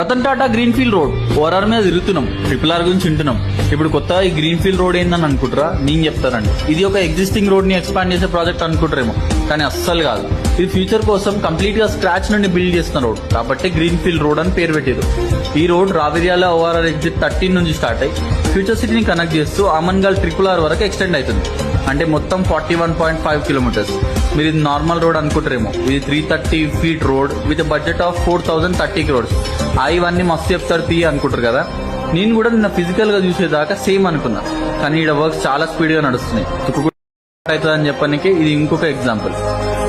Ratan Tata greenfield road ORR మీద తిరుగుతున్నాం, triple R గురించి వింటున్నాం. ఇప్పుడు కొత్తగా ఈ గ్రీన్ఫీల్డ్ రోడ్ ఏందని అనుకుంటారా? నేను చెప్తానండి, ఇది ఒక ఎగ్జిస్టింగ్ రోడ్ ని ఎక్స్పాండ్ చేసే ప్రాజెక్ట్ అనుకుంటారేమో, కానీ అస్సలు కాదు. ఇది ఫ్యూచర్ కోసం కంప్లీట్ గా స్క్రాచ్ నుండి బిల్డ్ చేస్తున్న రోడ్, కాబట్టి గ్రీన్ఫీల్డ్ రోడ్ అని పేరు పెట్టారు. ఈ రోడ్ రావిర్యాల ఓఆర్ఆర్ ఎగ్జిట్ 13 నుంచి స్టార్ట్ అయ్యి ఫ్యూచర్ సిటీని కనెక్ట్ చేస్తూ ఆమన్గల్ ట్రిపుల్ ఆర్ వరకు ఎక్స్టెండ్ అవుతుంది. అంటే మొత్తం 41.5 కిలోమీటర్స్. మీరు ఇది నార్మల్ రోడ్ అనుకుంటారేమో, ఇది 330 feet road with budget of 4030 crores. ఇవన్నీ మస్తు చెప్తారు తీ అనుకుంటారు కదా. నేను కూడా నిన్న ఫిజికల్ గా చూసేదాకా సేమ్ అనుకున్నా, కానీ ఇక్కడ వర్క్స్ చాలా స్పీడ్ గా నడుస్తున్నాయి. అవుతుందని చెప్పడానికి ఇది ఇంకొక ఎగ్జాంపుల్.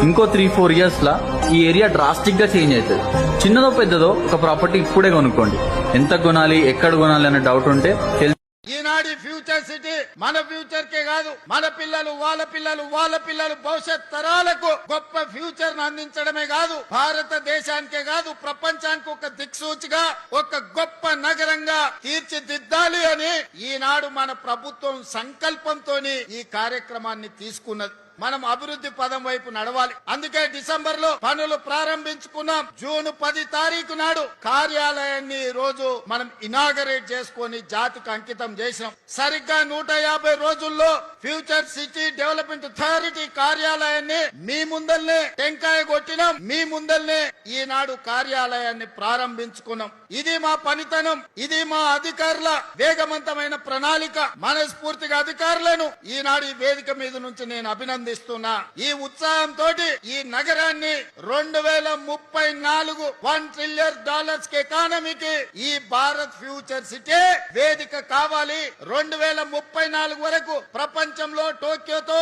ఇంకో 3-4 years లా ఈ ఏరియా డ్రాస్టిక్ గా చేంజ్ అవుతుంది. చిన్నదో పెద్దదో ఒక ప్రాపర్టీ ఇప్పుడే కొనుక్కోండి. ఎంత కొనాలి, ఎక్కడ కొనాలి అనే డౌట్ ఉంటే ఈనాడు ఫ్యూచర్ సిటీ మన ఫ్యూచర్ కే కాదు, మన పిల్లలు వాళ్ళ పిల్లలు భవిష్యత్ తరాలకు గొప్ప ఫ్యూచర్ ను అందించడమే కాదు, భారతదేశానికే కాదు ప్రపంచానికి ఒక దిక్సూచిగా ఒక గొప్ప నగరంగా తీర్చిదిద్దాలి అని ఈనాడు మన ప్రభుత్వం సంకల్పంతోని ఈ కార్యక్రమాన్ని తీసుకున్నది. మనం అభివృద్ధి పదం వైపు నడవాలి. అందుకే డిసెంబర్ లో పనులు ప్రారంభించుకున్నాం. జూన్ 10 తారీఖు నాడు కార్యాలయాన్ని రోజు మనం ఇనాగరేట్ చేసుకుని జాతికి అంకితం చేసినాం. సరిగ్గా 150 రోజుల్లో ఫ్యూచర్ సిటీ డెవలప్మెంట్ అథారిటీ కార్యాలయాన్ని మీ ముందల్నే టెంకాయ కొట్టినాం, మీ ముందల్నే ఈనాడు కార్యాలయాన్ని ప్రారంభించుకున్నాం. ఇది మా పనితనం, ఇది మా అధికారుల వేగవంతమైన ప్రణాళిక. మనస్ఫూర్తిగా అధికారులను ఈనాడు ఈ వేదిక మీద నుంచి నేను అభినందిస్తున్నా. ఈ ఉత్సాహంతో ఈ నగరాన్ని 2034 $1 trillion ఎకానమీకి ఈ భారత్ ఫ్యూచర్ సిటీ వేదిక కావాలి. 2034 వరకు ప్రపంచంలో టోక్యోతో